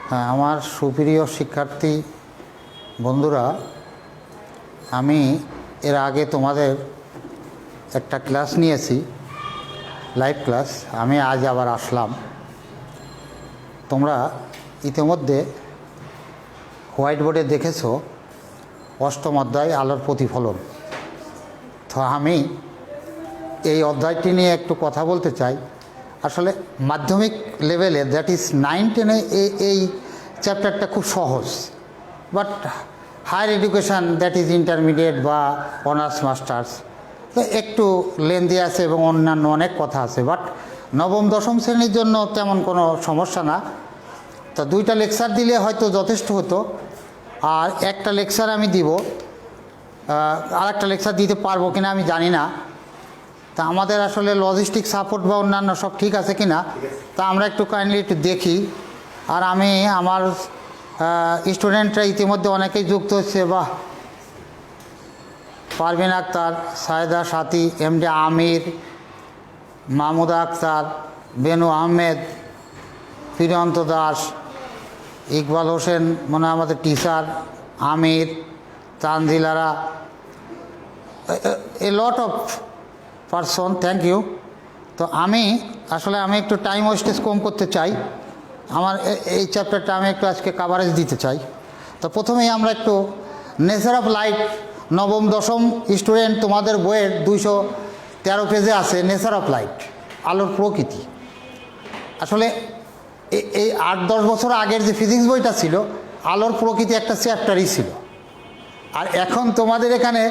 হ্যাঁ, আমার সুপ্রিয় শিক্ষার্থী বন্ধুরা, আমি এর আগে তোমাদের একটা ক্লাস নিয়েছি, লাইভ ক্লাস। আমি আজ আবার আসলাম। তোমরা ইতিমধ্যে হোয়াইট বোর্ডে দেখেছো অষ্টম অধ্যায় আলোর প্রতিফলন। তো আমি এই অধ্যায়টি নিয়ে একটু কথা বলতে চাই। আসলে মাধ্যমিক লেভেলে, দ্যাট ইজ 9-10-এ এই চ্যাপ্টারটা খুব সহজ, but higher education, that is intermediate বা অনার্স মাস্টার্স, একটু লেন্দি আছে এবং অন্যান্য অনেক কথা আছে। বাট নবম দশম শ্রেণীর জন্য তেমন কোনো সমস্যা না। তো 2টা লেকচার দিলে হয়তো যথেষ্ট হতো, আর একটা লেকচার আমি দিব, আর একটা লেকচার দিতে পারবো কিনা আমি জানি না। তা আমাদের আসলে লজিস্টিক সাপোর্ট বা অন্যান্য সব ঠিক আছে কি না, তা আমরা একটু কাইন্ডলি একটু দেখি। আর আমি আমার স্টুডেন্টরা ইতিমধ্যে অনেকেই যুক্ত হচ্ছে। বাহ, পারভিন আক্তার, সায়েদা সাথী, এমডি আমির, মাহমুদা আক্তার, বেনু আহমেদ, প্রিয়ন্ত দাস, ইকবাল হোসেন, মনে হয় আমাদের teacher, Amir, Tanjilara, a lot of person, thank you. তো আমি একটু টাইম ওয়েস্টেজ কম করতে চাই। আমার এই চ্যাপ্টারটা আমি একটু আজকে কাভারেজ দিতে চাই। তো প্রথমেই আমরা একটু নেচার অফ লাইট, নবম দশম স্টুডেন্ট, তোমাদের বইয়ের 213 পেজে আছে নেচার অফ লাইট, আলোর প্রকৃতি। আসলে এই 8-10 বছর আগের যে ফিজিক্স বইটা ছিল, আলোর প্রকৃতি একটা চ্যাপ্টারই ছিল। আর এখন তোমাদের এখানে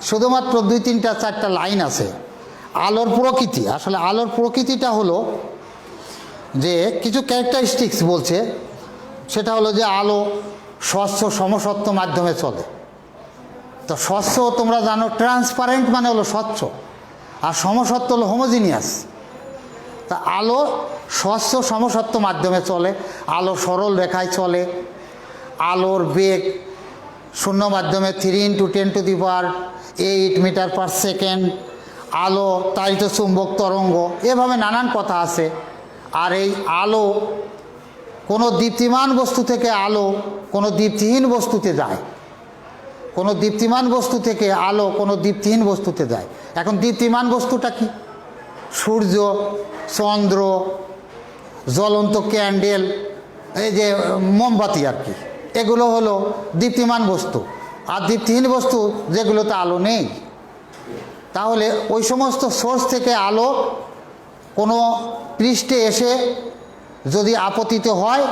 শুধুমাত্র 2-3-4টা লাইন আছে আলোর প্রকৃতি। আসলে আলোর প্রকৃতিটা হলো যে কিছু ক্যারেক্টারিস্টিক্স বলছে, সেটা হলো যে আলো স্বচ্ছ সমসত্ব মাধ্যমে চলে। তো স্বচ্ছ তোমরা জানো, ট্রান্সপারেন্ট মানে হলো স্বচ্ছ, আর সমসত্ব হলো হোমোজিনিয়াস। তা আলো স্বচ্ছ সমসত্ব মাধ্যমে চলে, আলো সরল রেখায় চলে, আলোর বেগ শূন্য মাধ্যমে 3 × 10⁸ মিটার/সেকেন্ড, আলো তাড়িত চুম্বক তরঙ্গ, এভাবে নানান কথা আছে। আর এই আলো কোনো দীপ্তিমান বস্তু থেকে আলো কোনো দীপ্তিহীন বস্তুতে যায়, কোনো দীপ্তিমান বস্তু থেকে আলো কোনো দীপ্তিহীন বস্তুতে যায়। এখন দীপ্তিমান বস্তুটা কি? সূর্য, চন্দ্র, জ্বলন্ত ক্যান্ডেল, এই যে মোমবাতি আর কি, এগুলো হলো দীপ্তিমান বস্তু। আর দীপ্তিহীন বস্তু যেগুলোতে আলো নেই। তাহলে ওই সমস্ত সোর্স থেকে আলো কোনো পৃষ্ঠে এসে যদি আপতিত হয়,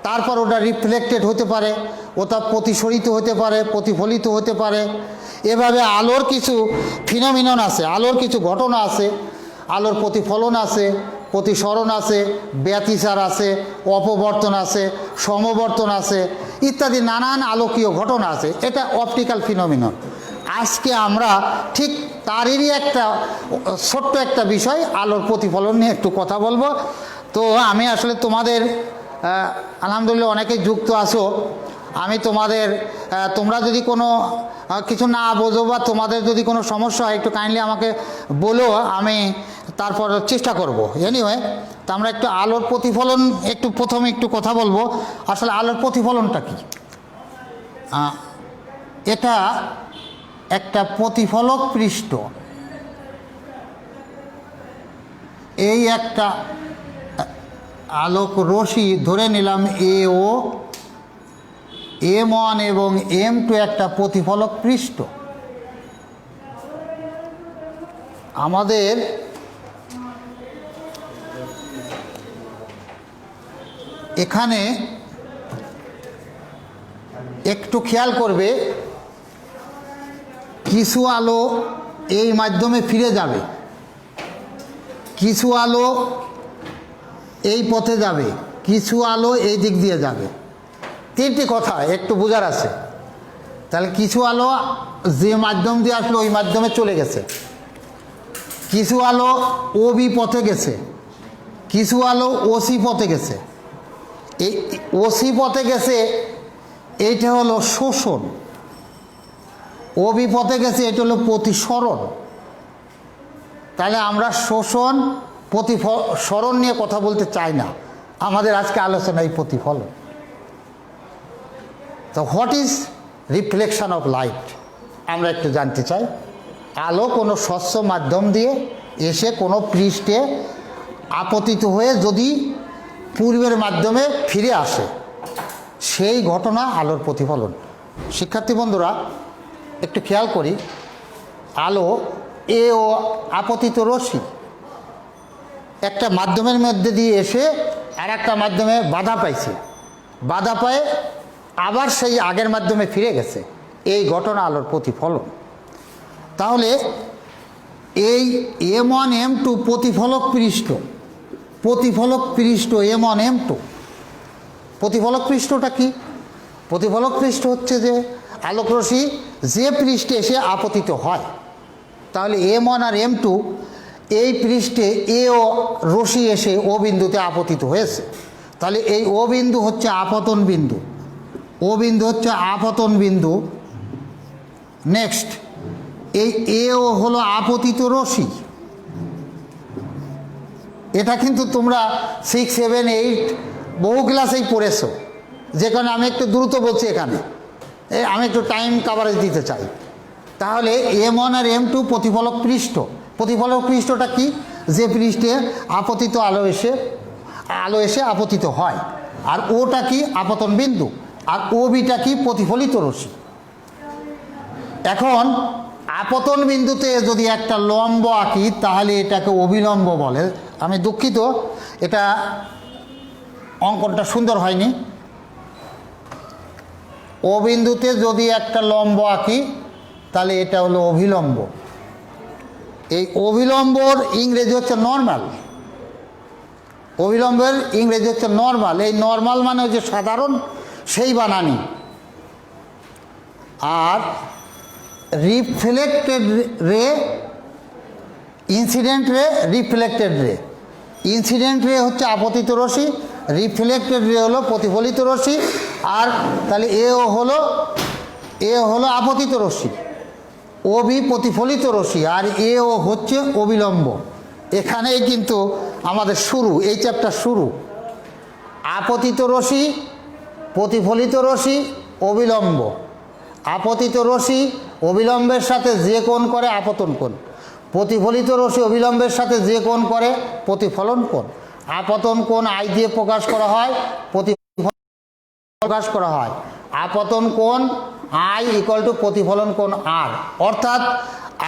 তারপর ওটা রিফ্লেক্টেড হতে পারে, ওটা প্রতিসরিত হতে পারে, প্রতিফলিত হতে পারে। এভাবে আলোর কিছু ফিনোমিনন আছে, আলোর কিছু ঘটনা আছে। আলোর প্রতিফলন আছে, প্রতিসরণ আছে, ব্যতিচার আছে, অপবর্তন আছে, সমবর্তন আছে, ইত্যাদি নানান আলোকীয় ঘটনা আছে। এটা অপটিক্যাল ফিনোমিনন। আজকে আমরা ঠিক তারই একটা ছোট্ট একটা বিষয়, আলোর প্রতিফলন নিয়ে একটু কথা বলবো। তো আমি আসলে তোমাদের আলহামদুলিল্লাহ অনেকেই যুক্ত আছো। আমি তোমরা যদি কোনো কিছু না বোঝো বা তোমাদের যদি কোনো সমস্যা হয়, একটু কাইন্ডলি আমাকে বলো, আমি তারপর চেষ্টা করব। এনিওয়ে, তো আমরা একটু আলোর প্রতিফলন প্রথমে একটু কথা বলবো। আসলে আলোর প্রতিফলনটা কি? এটা একটা প্রতিফলক পৃষ্ঠ, এই একটা আলোক রশ্মি ধরে নিলাম AO, M1 এবং M2 একটা প্রতিফলক পৃষ্ঠ। আমাদের এখানে একটু খেয়াল করবে, কিছু আলো এই মাধ্যমে ফিরে যাবে, কিছু আলো এই পথে যাবে, কিছু আলো এই দিক দিয়ে যাবে। 3টি কথা একটু বোঝার আছে। তাহলে কিছু আলো যে মাধ্যম দিয়ে আসলো ওই মাধ্যমে চলে গেছে, কিছু আলো OB পথে গেছে, কিছু আলো OC পথে গেছে। এই OC পথে গেছে, এইটা হলো শোষণ। OB পথে গেছে, এটা হলো প্রতিসরণ। তাহলে আমরা শোষণ প্রতিফলন নিয়ে কথা বলতে চাই না, আমাদের আজকে আলোচনা এই প্রতিফলন। তো what is reflection of light আমরা একটু জানতে চাই। আলো কোনো স্বচ্ছ মাধ্যম দিয়ে এসে কোনো পৃষ্ঠে আপতিত হয়ে যদি পূর্বের মাধ্যমে ফিরে আসে, সেই ঘটনা আলোর প্রতিফলন। শিক্ষার্থী বন্ধুরা একটু খেয়াল করি, আলো এ ও আপতিত রশ্মি একটা মাধ্যমের মধ্যে দিয়ে এসে আর একটা মাধ্যমে বাধা পাইছে, বাধা পায়ে আবার সেই আগের মাধ্যমে ফিরে গেছে, এই ঘটনা আলোর প্রতিফলন। তাহলে এই M1 M2 প্রতিফলক পৃষ্ঠ, প্রতিফলক পৃষ্ঠ M1 M2, প্রতিফলক পৃষ্ঠটা কি? প্রতিফলক পৃষ্ঠ হচ্ছে যে আলোকরশ্মি যে পৃষ্ঠে এসে আপতিত হয়। তাহলে M1 আর M2 এই পৃষ্ঠে এ ও রশ্মি এসে ও বিন্দুতে আপতিত হয়েছে। তাহলে এই ও বিন্দু হচ্ছে আপতন বিন্দু, ও বিন্দু হচ্ছে আপতন বিন্দু। নেক্সট এই এ ও হলো আপতিত রশ্মি। এটা কিন্তু তোমরা 6, 7, 8 বহু ক্লাসেই পড়েছো, যেখানে আমি একটু দ্রুত বলছি, এখানে আমি একটু টাইম কাভারেজ দিতে চাই। তাহলে M1 আর M2 প্রতিফলক পৃষ্ঠ। প্রতিফলক পৃষ্ঠটা কি? যে পৃষ্ঠে আপতিত আলো এসে আপতিত হয়। আর ওটা কি? আপতন বিন্দু। আর ও বিটা কি? প্রতিফলিত রশ্মি। এখন আপতন বিন্দুতে যদি একটা লম্ব আঁকি তাহলে এটাকে অভিলম্ব বলে। আমি দুঃখিত, এটা অঙ্কনটা সুন্দর হয়নি। ও বিন্দুতে যদি একটা লম্ব আঁকি তাহলে এটা হলো অভিলম্ব। এই অভিলম্বর ইংরেজি হচ্ছে নর্মাল। অভিলম্বের ইংরেজি হচ্ছে নর্মাল। এই নর্মাল মানে হচ্ছে সাধারণ, সেই বানানি। আর রিফ্লেক্টেড রে, ইনসিডেন্ট রে, রিফ্লেক্টেড রে। ইনসিডেন্ট রে হচ্ছে আপতিত রশ্মি, রিফ্লেক্টেড রে হলো প্রতিফলিত রশ্মি। আর তাহলে এ হলো আপতিত রশ্মি, ও বি প্রতিফলিত রশ্মি, আর এ ও হচ্ছে অবিলম্ব। এখানেই কিন্তু আমাদের শুরু, এই চ্যাপ্টার শুরু। আপতিত রশ্মি, প্রতিফলিত রশ্মি, অবিলম্ব। আপতিত রশ্মি অবিলম্বের সাথে যে কোণ করে আপতন কোণ, প্রতিফলিত রশ্মি অবিলম্বের সাথে যে কোণ করে প্রতিফলন কোণ। আপতন কোণ আই দিয়ে প্রকাশ করা হয়, প্রতিফলন প্রকাশ করা হয়। আপতন কোণ আই ইকুয়াল টু প্রতিফলন কোণ আর। অর্থাৎ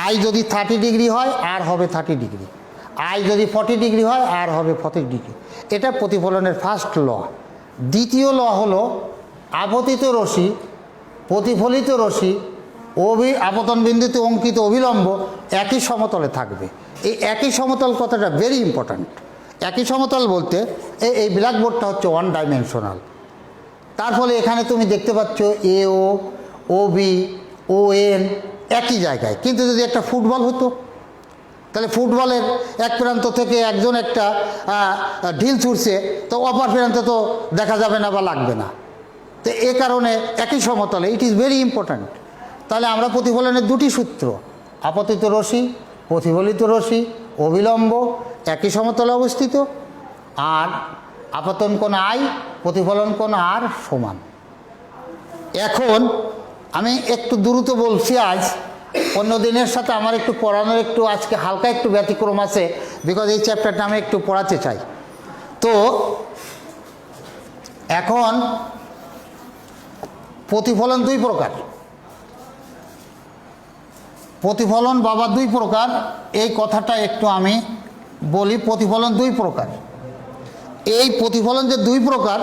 আই যদি 30 ডিগ্রি হয় আর হবে 30 ডিগ্রি, আই যদি 40 ডিগ্রি হয় আর হবে 40 ডিগ্রি। এটা প্রতিফলনের ফার্স্ট ল। দ্বিতীয় ল হলো আপতিত রশ্মি, প্রতিফলিত রশ্মি, আপতন বিন্দুতে অঙ্কিত অবিলম্ব একই সমতলে থাকবে। এই একই সমতল কথাটা ভেরি ইম্পর্ট্যান্ট। একই সমতল বলতে এই ব্ল্যাকবোর্ডটা হচ্ছে 1 ডাইমেনশনাল। তার ফলে এখানে তুমি দেখতে পাচ্ছ এ ও বি ও এন একই জায়গায়। কিন্তু যদি একটা ফুটবল হতো তাহলে ফুটবলের এক প্রান্ত থেকে একজন একটা ঢিল ছুড়ছে, তো অপর প্রান্তে তো দেখা যাবে না বা লাগবে না। তো এ কারণে একই সমতলে, ইট ইজ ভেরি ইম্পর্ট্যান্ট। তাহলে আমরা প্রতিফলনের দুটি সূত্র, আপতিত রশ্মি, প্রতিফলিত রশ্মি, অবিলম্ব একই সমতলে অবস্থিত, আর আপতন কোণ আই, প্রতিফলন কোণ আর সমান। এখন আমি একটু দ্রুত বলছি আজ, অন্য দিনের সাথে আমার একটু পড়ানোর একটু আজকে হালকা একটু ব্যতিক্রম আছে, বিকজ এই চ্যাপ্টারটা আমি একটু পড়াতে চাই। তো এখন প্রতিফলন 2 প্রকার। প্রতিফলন বাবা 2 প্রকার, এই কথাটা একটু আমি বলি। প্রতিফলন 2 প্রকার। এই প্রতিফলন যে 2 প্রকার,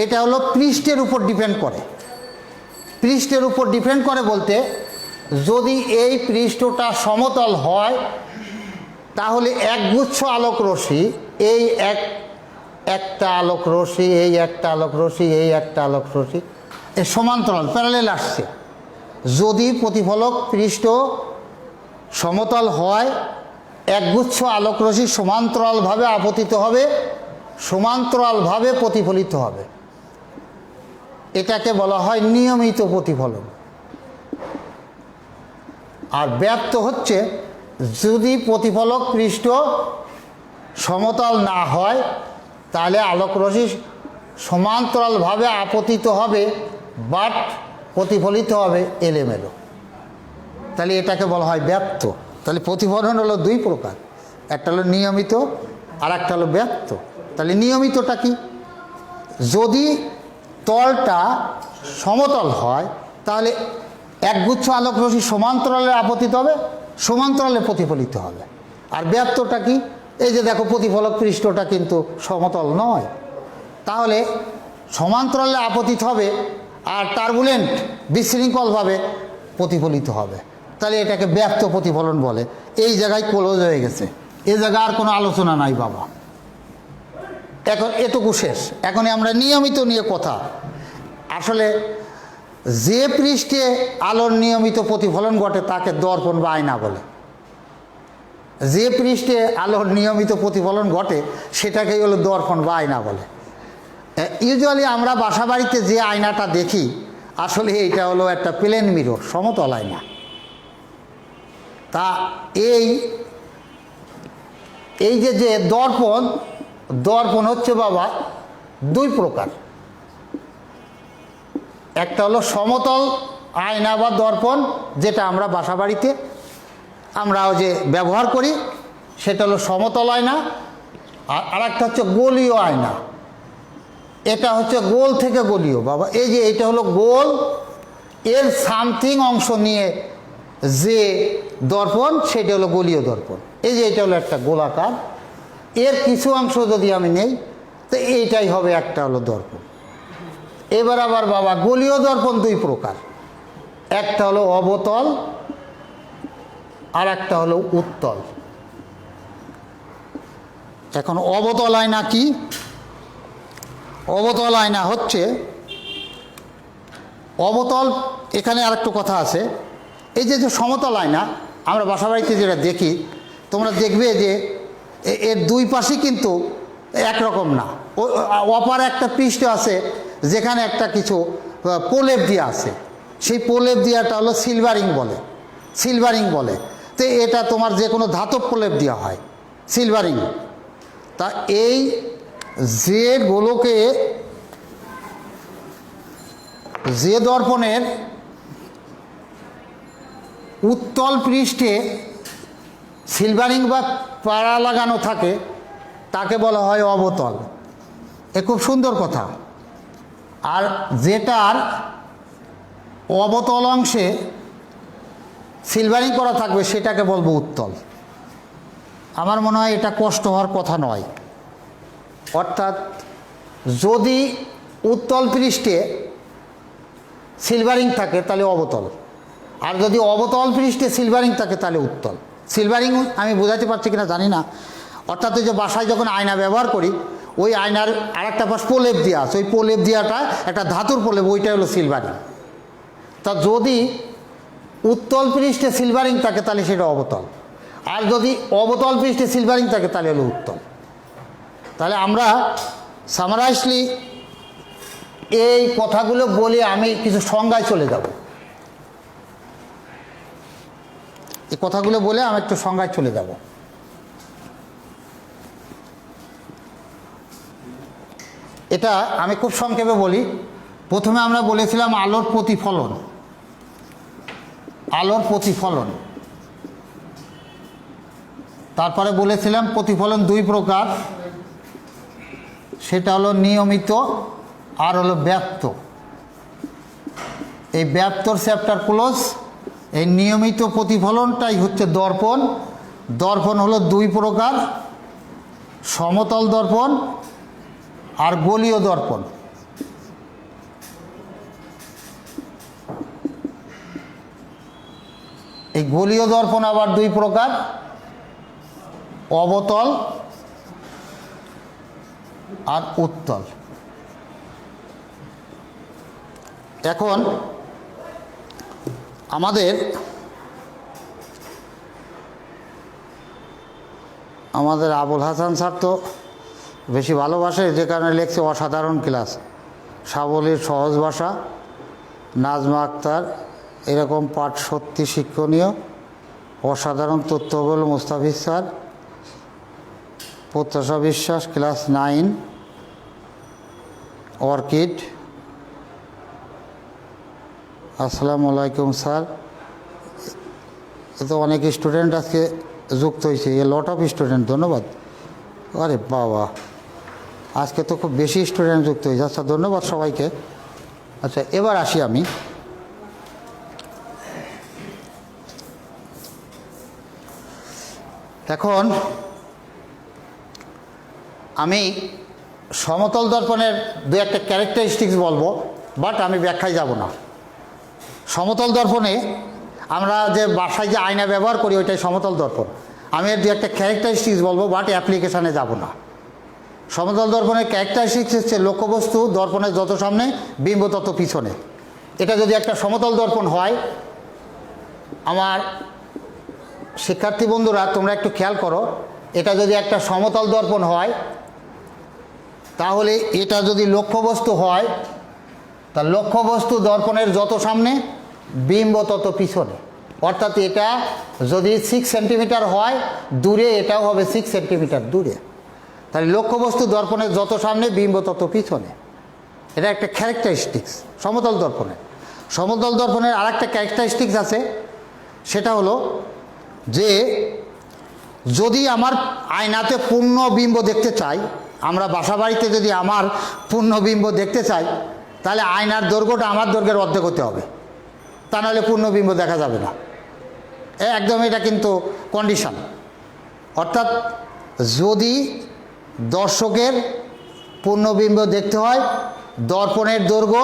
এটা হলো পৃষ্ঠের উপর ডিপেন্ড করে। পৃষ্ঠের উপর ডিপেন্ড করে বলতে, যদি এই পৃষ্ঠটা সমতল হয় তাহলে একগুচ্ছ আলোক রশ্মি, এই একটা আলোক রশ্মি, এই একটা আলোক রশ্মি, এই একটা আলোক রশ্মি, এর সমান্তরাল প্যারালেল আসছে। যদি প্রতিফলক পৃষ্ঠ সমতল হয়, একগুচ্ছ আলোক রশ্মি সমান্তরালভাবে আপতিত হবে, সমান্তরালভাবে প্রতিফলিত হবে। এটাকে বলা হয় নিয়মিত প্রতিফলন। আর ব্যপ্ত হচ্ছে যদি প্রতিফলক পৃষ্ঠ সমতল না হয় তাহলে আলোকরশ্মি সমান্তরালভাবে আপতিত হবে বাট প্রতিফলিত হবে এলোমেলো, তাহলে এটাকে বলা হয় ব্যপ্ত। তাহলে প্রতিফলন হলো দুই প্রকার, একটা হলো নিয়মিত আর একটা হলো ব্যপ্ত। তাহলে নিয়মিতটা কি? যদি তলটা সমতল হয় তাহলে একগুচ্ছ আলোক রশ্মি সমান্তরালে আপতিত হবে, সমান্তরালে প্রতিফলিত হবে। আর ব্যপ্তটা কি? এই যে দেখো প্রতিফলক পৃষ্ঠটা কিন্তু সমতল নয়, তাহলে সমান্তরালে আপতিত হবে আর টার্বুলেন্ট বিশৃঙ্খলভাবে প্রতিফলিত হবে, তাহলে এটাকে ব্যপ্ত প্রতিফলন বলে। এই জায়গায় ক্লোজ হয়ে গেছে, এ জায়গায় আর কোনো আলোচনা নাই বাবা। এখন এটুকু শেষ। এখন আমরা নিয়মিত নিয়ে কথা। আসলে যে পৃষ্ঠে আলোর নিয়মিত প্রতিফলন ঘটে তাকে দর্পণ বা আয়না বলে। যে পৃষ্ঠে আলোর নিয়মিত প্রতিফলন ঘটে সেটাকেই হলো দর্পণ বা আয়না বলে। ইউজুয়ালি আমরা বাসা বাড়িতে যে আয়নাটা দেখি আসলে এইটা হলো একটা প্লেন মিরর, সমতল আয়না। তা এই যে দর্পণ, দর্পণ হচ্ছে বাবা দুই প্রকার। একটা হলো সমতল আয়না বা দর্পণ, যেটা আমরা বাসা বাড়িতে আমরাও যে ব্যবহার করি সেটা হলো সমতল আয়না। আর একটা হচ্ছে গোলীয় আয়না, এটা হচ্ছে গোল থেকে গোলীয় বাবা। এই যে এটা হলো গোল, এর সামথিং অংশ নিয়ে যে দর্পণ সেটা হলো গোলীয় দর্পণ। এই যে এটা হলো একটা গোলাকার, এর কিছু অংশ যদি আমি নেই তো এইটাই হবে একটা হলো দর্পণ। এবার আবার বাবা গোলীয় দর্পণ দুই প্রকার, একটা হলো অবতল আর একটা হলো উত্তল। এখন অবতল আয়না কি? অবতল আয়না হচ্ছে অবতল। এখানে আরেকটু কথা আছে, এই যে সমতল আয়না আমরা বাসাবাড়িতে যেটা দেখি, তোমরা দেখবে যে এর দুই পাশই কিন্তু একরকম না। অপার একটা পৃষ্ঠ আছে যেখানে একটা কিছু প্রলেপ দিয়া আছে, সেই প্রলেপ দিয়াটা হলো সিলভারিং বলে, সিলভারিং বলে। তো এটা তোমার যে কোনো ধাতব প্রলেপ দেওয়া হয় সিলভারিং। তা এই যে গোলকে, যে দর্পণের উত্তল পৃষ্ঠে সিলভারিং বা পাড়া লাগানো থাকে তাকে বলা হয় অবতল। এ খুব সুন্দর কথা। আর যেটার অবতল অংশে সিলভারিং করা থাকবে সেটাকে বলবো উত্তল। আমার মনে হয় এটা কষ্ট হওয়ার কথা নয়। অর্থাৎ যদি উত্তল পৃষ্ঠে সিলভারিং থাকে তাহলে অবতল, আর যদি অবতল পৃষ্ঠে সিলভারিং থাকে তাহলে উত্তল। সিলভারিং আমি বোঝাতে পারছি কিনা জানি না। অর্থাৎ ওই যে বাসায় যখন আয়না ব্যবহার করি, ওই আয়নার আরেকটা পাশ প্রলেপ দেওয়া আছে, ওই প্রলেপ দেওয়াটা একটা ধাতুর প্রলেপ, ওইটা হলো সিলভারিং। তা যদি উত্তল পৃষ্ঠে সিলভারিং থাকে তাহলে সেটা অবতল, আর যদি অবতল পৃষ্ঠে সিলভারিং থাকে তাহলে হলো উত্তল। তাহলে আমরা সামারাইজলি এই কথাগুলো বলে আমি কিছু সংজ্ঞায় চলে যাব। এই কথাগুলো বলে আমি একটু সংজ্ঞায় চলে যাব। এটা আমি খুব সংক্ষেপে বলি। প্রথমে আমরা বলেছিলাম আলোর প্রতিফলন, আলোর প্রতিফলন। তারপরে বলেছিলাম প্রতিফলন দুই প্রকার, সেটা হলো নিয়মিত আর হলো ব্যপ্ত। এই ব্যপ্তর চ্যাপ্টার ক্লোজ। এই নিয়মিত প্রতিফলনটাই হচ্ছে দর্পণ। দর্পণ হলো দুই প্রকার, সমতল দর্পণ আর গোলীয় দর্পণ। এই গোলীয় দর্পণ আবার দুই প্রকার, অবতল আর উত্তল। এখন আমাদের আবুল হাসান স্যার তো বেশি ভালোবাসে, যে কারণে লেখছে অসাধারণ ক্লাস, সাবলীর সহজ ভাষা, নাজমা আক্তার, এরকম পাঠ সত্যি শিক্ষণীয়, অসাধারণ তথ্যবল মুস্তাফিজ স্যার, প্রত্যাশা বিশ্বাস ক্লাস 9, অর্কিড, আসসালামু আলাইকুম স্যার। এ তো অনেক স্টুডেন্ট আজকে যুক্ত হয়েছে, এ লট অফ স্টুডেন্ট, ধন্যবাদ। আরে বাবা, আজকে তো খুব বেশি স্টুডেন্ট যুক্ত হয়েছে। আচ্ছা, ধন্যবাদ সবাইকে। আচ্ছা, এবার আসি আমি। এখন আমি সমতল দর্পণের দু একটা ক্যারেক্টারিস্টিক্স বলবো, বাট আমি ব্যাখ্যায় যাব না। সমতল দর্পণে আমরা যে বাসায় যে আয়না ব্যবহার করি ওইটাই সমতল দর্পণ। আমি এর দু একটা ক্যারেক্টারিস্টিক্স বলবো, বাট অ্যাপ্লিকেশানে যাব না। সমতল দর্পণের ক্যারেক্টারিস্টিক্স হচ্ছে লক্ষ্যবস্তু দর্পণের যত সামনে, বিম্ব তত পিছনে। এটা যদি একটা সমতল দর্পণ হয়, আমার শিক্ষার্থী বন্ধুরা তোমরা একটু খেয়াল করো, এটা যদি একটা সমতল দর্পণ হয়, তাহলে এটা যদি লক্ষ্যবস্তু হয়, তা লক্ষ্যবস্তু দর্পণের যত সামনে, বিম্ব তত পিছনে। অর্থাৎ এটা যদি 6 সেন্টিমিটার হয় দূরে, এটাও হবে 6 সেন্টিমিটার দূরে। তাহলে লক্ষ্যবস্তু দর্পণের যত সামনে, বিম্ব তত পিছনে। এটা একটা ক্যারেক্টারিস্টিক্স সমতল দর্পণের। সমতল দর্পণের আর একটা ক্যারেক্টারিস্টিক্স আছে, সেটা হলো যে যদি আমার আয়নাতে পূর্ণ বিম্ব দেখতে চাই, আমরা বাসা বাড়িতে যদি আমার পূর্ণ বিম্ব দেখতে চাই, তাহলে আয়নার দৈর্ঘ্যটা আমার দৈর্ঘ্যের অর্ধেক হতে হবে, তা নাহলে পূর্ণ বিম্ব দেখা যাবে না। একদম এটা কিন্তু কন্ডিশন। অর্থাৎ যদি দর্শকের পূর্ণবিম্ব দেখতে হয়, দর্পণের দৈর্ঘ্য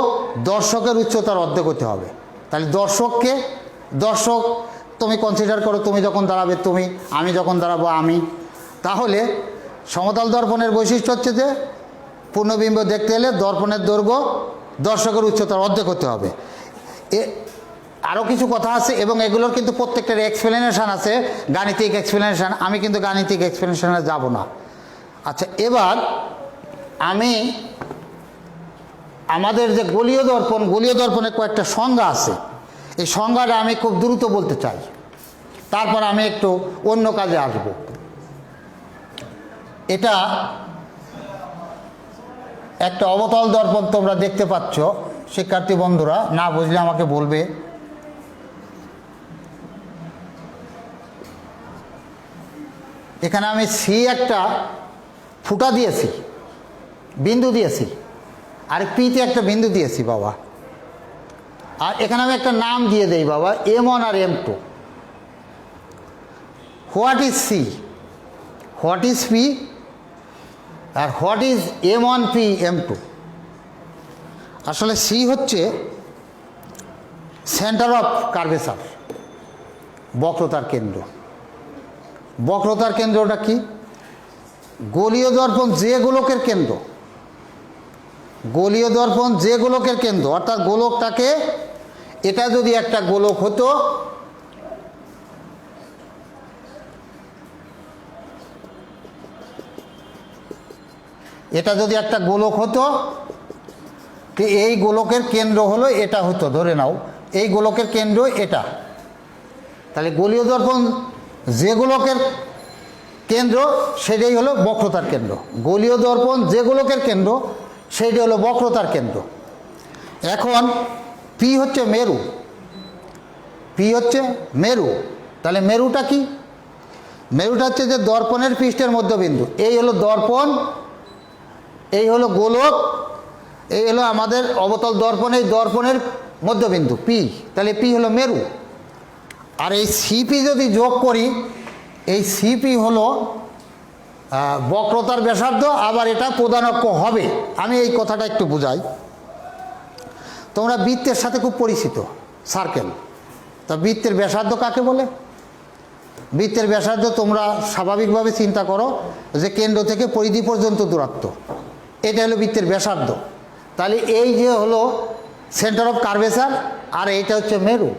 দর্শকের উচ্চতার অর্ধেক হতে হবে। তাহলে দর্শক তুমি কনসিডার করো, তুমি যখন দাঁড়াবে তুমি, আমি যখন দাঁড়াবো আমি। তাহলে সমতল দর্পণের বৈশিষ্ট্য হচ্ছে যে পূর্ণবিম্ব দেখতে হলে দর্পণের দৈর্ঘ্য দর্শকের উচ্চতার অর্ধেক হতে হবে। আরও কিছু কথা আছে এবং এগুলোর কিন্তু প্রত্যেকটার এক্সপ্লেনেশান আছে, গাণিতিক এক্সপ্লেনেশান। আমি কিন্তু গাণিতিক এক্সপ্লেনেশানে যাব না। আচ্ছা, এবার আমি আমাদের যে গোলীয় দর্পণের কয়েকটা সংজ্ঞা আছে, এই সংজ্ঞাটা আমি খুব দ্রুত বলতে চাই, তারপর আমি একটু অন্য কাজে আসব। এটা একটা অবতল দর্পণ তোমরা দেখতে পাচ্ছ, শিক্ষার্থী বন্ধুরা না বুঝলে আমাকে বলবে। এখানে আমি সি একটা ফুটা দিয়েছি, বিন্দু দিয়েছি, আর পিতে একটা বিন্দু দিয়েছি বাবা। আর এখানে আমি একটা নাম দিয়ে দেই বাবা, M1 আর M2। What is C, what is P, আর what is M1 P M2? আসলে সি হচ্ছে সেন্টার অফ কার্ভেচার, বক্রতার কেন্দ্র। বক্রতার কেন্দ্রটা কি? গোলীয় দর্পণ যে গোলকের কেন্দ্র, গোলীয় দর্পণ যে গোলকের কেন্দ্র, অর্থাৎ গোলকটাকে, এটা যদি একটা গোলক হতো, এটা যদি একটা গোলক হতো, এই গোলকের কেন্দ্র হলো এটা হতো, ধরে নাও এই গোলকের কেন্দ্র এটা। তাহলে গোলীয় দর্পণ যে গোলকের কেন্দ্র সেটাই হলো বক্রতার কেন্দ্র। গোলীয় দর্পণ যে গোলকের কেন্দ্র সেইটি হলো বক্রতার কেন্দ্র। এখন পি হচ্ছে মেরু, পি হচ্ছে মেরু। তাহলে মেরুটা কি? মেরুটা হচ্ছে যে দর্পণের পৃষ্ঠের মধ্যবিন্দু। এই হলো দর্পণ, এই হলো গোলক, এই হলো আমাদের অবতল দর্পণ, এই দর্পণের মধ্যবিন্দু পি। তাহলে পি হলো মেরু। আর এই সিপি যদি যোগ করি, এই সিপি হলো বক্রতার ব্যাসার্ধ, আবার এটা প্রধানক্ষ হবে। আমি এই কথাটা একটু বুঝাই। তোমরা বৃত্তের সাথে খুব পরিচিত, সার্কেল। তা বৃত্তের ব্যাসার্ধ কাকে বলে? বৃত্তের ব্যাসার্ধ তোমরা স্বাভাবিকভাবে চিন্তা করো যে কেন্দ্র থেকে পরিধি পর্যন্ত দূরত্ব, এটা হলো বৃত্তের ব্যাসার্ধ। তাহলে এই যে হলো সেন্টার অফ কার্ভেচার, আর এইটা হচ্ছে মেরু।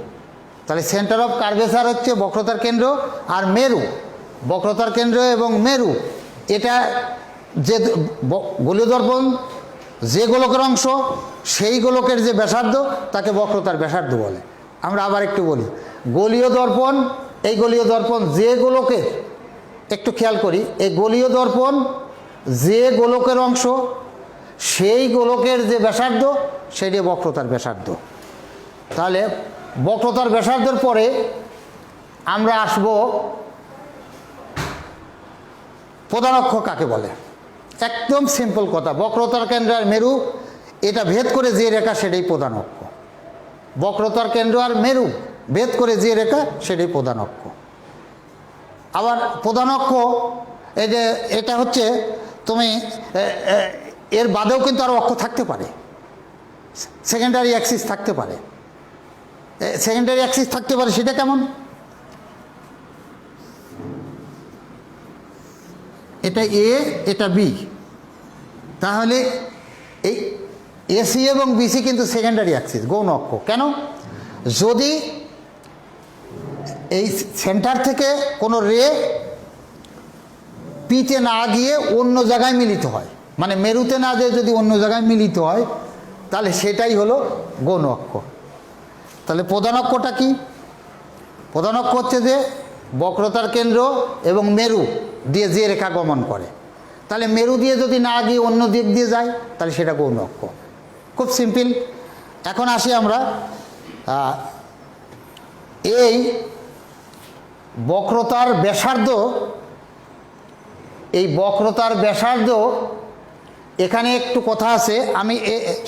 তাহলে সেন্টার অফ কার্ভেচার হচ্ছে বক্রতার কেন্দ্র, আর মেরু বক্রতার কেন্দ্র এবং মেরু, এটা যে গোলীয় দর্পণ যে গোলকের অংশ, সেই গোলকের যে ব্যাসার্ধ তাকে বক্রতার ব্যাসার্ধ বলে। আমরা আবার একটু বলি, গোলীয় দর্পণ, এই গোলীয় দর্পণ যে গোলকের, একটু খেয়াল করি, এই গোলীয় দর্পণ যে গোলকের অংশ, সেই গোলকের যে ব্যাসার্ধ সেটি বক্রতার ব্যাসার্ধ। তাহলে বক্রতার ব্যাসার্ধের পরে আমরা আসব প্রধান অক্ষ কাকে বলে। একদম সিম্পল কথা, বক্রতার কেন্দ্র আর মেরু এটা ভেদ করে যে রেখা সেটাই প্রধান অক্ষ। বক্রতার কেন্দ্র আর মেরু ভেদ করে যে রেখা সেটাই প্রধান অক্ষ। আবার প্রধান অক্ষ এই যে এটা হচ্ছে তুমি এর বাদেও কিন্তু আরও অক্ষ থাকতে পারে, সেকেন্ডারি অ্যাক্সিস থাকতে পারে। সেকেন্ডারি অ্যাক্সিস থাকতে পারে সেটা কেমন? এটা এ, এটা বি, তাহলে এই এসি এবং বিসি কিন্তু সেকেন্ডারি অ্যাক্সিস, গৌণ অক্ষ। কেন? যদি এই সেন্টার থেকে কোনো রে পিতে না গিয়ে অন্য জায়গায় মিলিত হয়, মানে মেরুতে না যেয়ে যদি অন্য জায়গায় মিলিত হয়, তাহলে সেটাই হলো গৌণ অক্ষ। তাহলে প্রধান অক্ষটা কি? প্রধান অক্ষ হচ্ছে যে বক্রতার কেন্দ্র এবং মেরু দিয়ে যে রেখা গমন করে, তাহলে মেরু দিয়ে যদি না গিয়ে অন্য দিক দিয়ে যায় তাহলে সেটা গৌণ অক্ষ। খুব সিম্পল। এখন আসি আমরা এই বক্রতার ব্যাসার্ধ, এই বক্রতার ব্যাসার্ধ এখানে একটু কথা আছে। আমি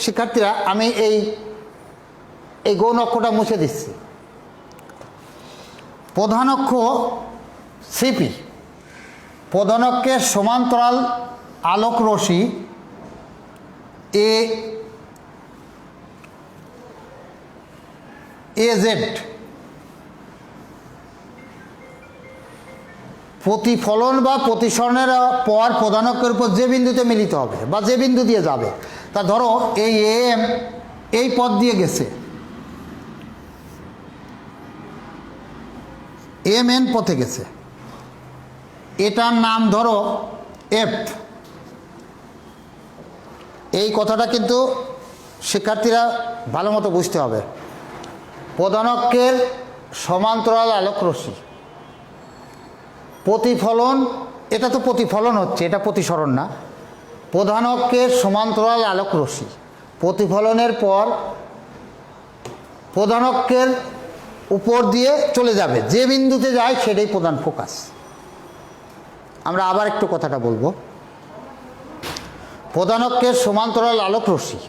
শিক্ষার্থীরা আমি এই গৌণ অক্ষটা মুছে দিচ্ছি। প্রধান অক্ষ সিপি, প্রধান অক্ষের সমান্তরাল আলোক রশ্মি এজেড প্রতিফলন বা প্রতিসরণের পর প্রধান অক্ষের উপর যে বিন্দুতে মিলিত হবে বা যে বিন্দু দিয়ে যাবে, তা ধরো এই এম এই পথ দিয়ে গেছে, এম এন পথে গেছে, এটার নাম ধরো এফ। এই কথাটা কিন্তু শিক্ষার্থীরা ভালো মতো বুঝতে হবে। প্রধান অক্ষের সমান্তরাল আলোক রশ্মি প্রতিফলন, এটা তো প্রতিফলন হচ্ছে, এটা প্রতিসরণ না। প্রধান অক্ষের সমান্তরাল আলোক রশ্মি প্রতিফলনের পর প্রধান অক্ষের উপর দিয়ে চলে যাবে, যে বিন্দুতে যায় সেটাই প্রধান ফোকাস। আমরা আবার একটু কথাটা বলবো। প্রধান অক্ষের সমান্তরাল আলোক রশ্মি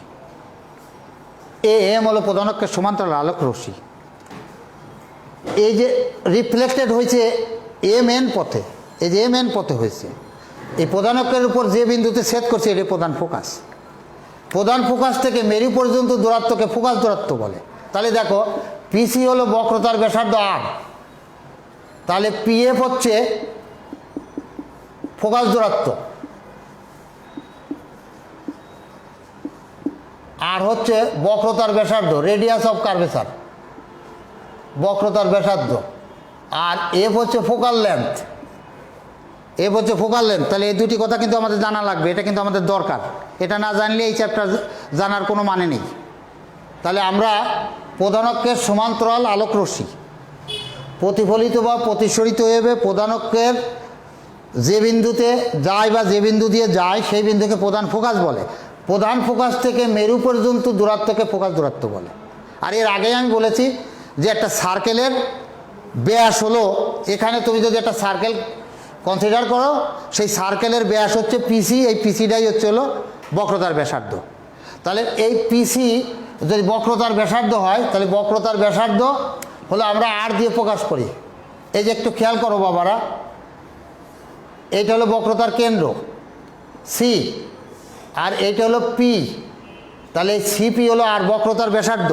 এম হলো প্রধান অক্ষের সমান্তরাল আলোক রশ্মি, এই যে রিফ্লেক্টেড হয়েছে এম এন পথে, এই যে এম এন পথে হয়েছে, এই প্রধান অক্ষের উপর যে বিন্দুতে ছেদ করছে এটি প্রধান ফোকাস। প্রধান ফোকাস থেকে মেরু পর্যন্ত দূরত্বকে ফোকাস দূরত্ব বলে। তাহলে দেখো পিসি হলো বক্রতার ব্যাসার্ধ আর, তাহলে পিএফ হচ্ছে ফোকাস দূরত্ব, আর হচ্ছে বক্রতার ব্যাসার্ধ, রেডিয়াস অফ কার্ভেচার, বক্রতার ব্যাসার্ধ, আর এফ হচ্ছে ফোকাল লেন্থ, এফ হচ্ছে ফোকাল লেন্থ। তাহলে এই দুটি কথা কিন্তু আমাদের জানা লাগবে, এটা কিন্তু আমাদের দরকার। এটা না জানলে এই চ্যাপ্টার জানার কোনো মানে নেই। তাহলে আমরা প্রধান অক্ষের সমান্তরাল আলোক রশ্মি প্রতিফলিত বা প্রতিসরিত হয়ে প্রধান অক্ষের যে বিন্দুতে যায় বা যে বিন্দু দিয়ে যায় সেই বিন্দুকে প্রধান ফোকাস বলে। প্রধান ফোকাস থেকে মেরু পর্যন্ত দূরত্বকে ফোকাস দূরত্ব বলে। আর এর আগে আমি বলেছি যে একটা সার্কেলের ব্যাস হলো, এখানে তুমি যদি একটা সার্কেল কনসিডার করো, সেই সার্কেলের ব্যাস হচ্ছে পিসি, এই পিসিটাই হচ্ছে হলো বক্রতার ব্যাসার্ধ। তাহলে এই পিসি যদি বক্রতার ব্যাসার্ধ হয়, তাহলে বক্রতার ব্যাসার্ধ হলো আমরা আর দিয়ে প্রকাশ করি। এই যে একটু খেয়াল করো বাবারা, এইটা হলো বক্রতার কেন্দ্র সি, আর এইটা হলো পি, তাহলে এই সিপি হলো আর বক্রতার ব্যাসার্ধ।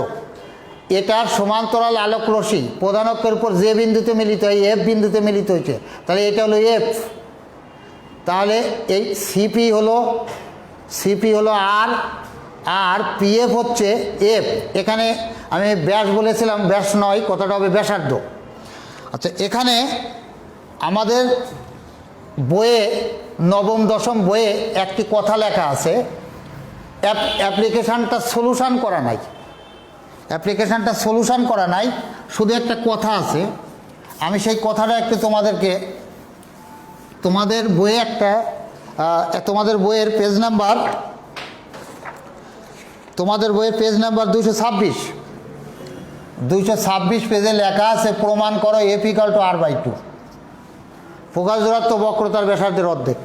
এটার সমান্তরাল আলোক রশ্মি প্রধান অক্ষের উপর যে বিন্দুতে মিলিত হয়, এফ বিন্দুতে মিলিত হয়েছে, তাহলে এটা হলো এফ। তাহলে এই সিপি হলো আর, আর পিএফ হচ্ছে এফ। এখানে আমি ব্যাস বলেছিলাম, ব্যাস নয়, কথাটা হবে ব্যাসার্ধ। আচ্ছা, এখানে আমাদের বইয়ে নবম দশম বইয়ে একটি কথা লেখা আছে, অ্যাপ্লিকেশানটা সলিউশন করা নাই, অ্যাপ্লিকেশানটা সলিউশন করা নাই, শুধু একটা কথা আছে। আমি সেই কথাটা একটু তোমাদের বইয়ে তোমাদের বইয়ের পেজ নাম্বার 226, 226 পেজে লেখা আছে প্রমাণ করো F equal to r/2। Focus দূরত্ব বক্রতার ব্যাসার্ধের অর্ধেক।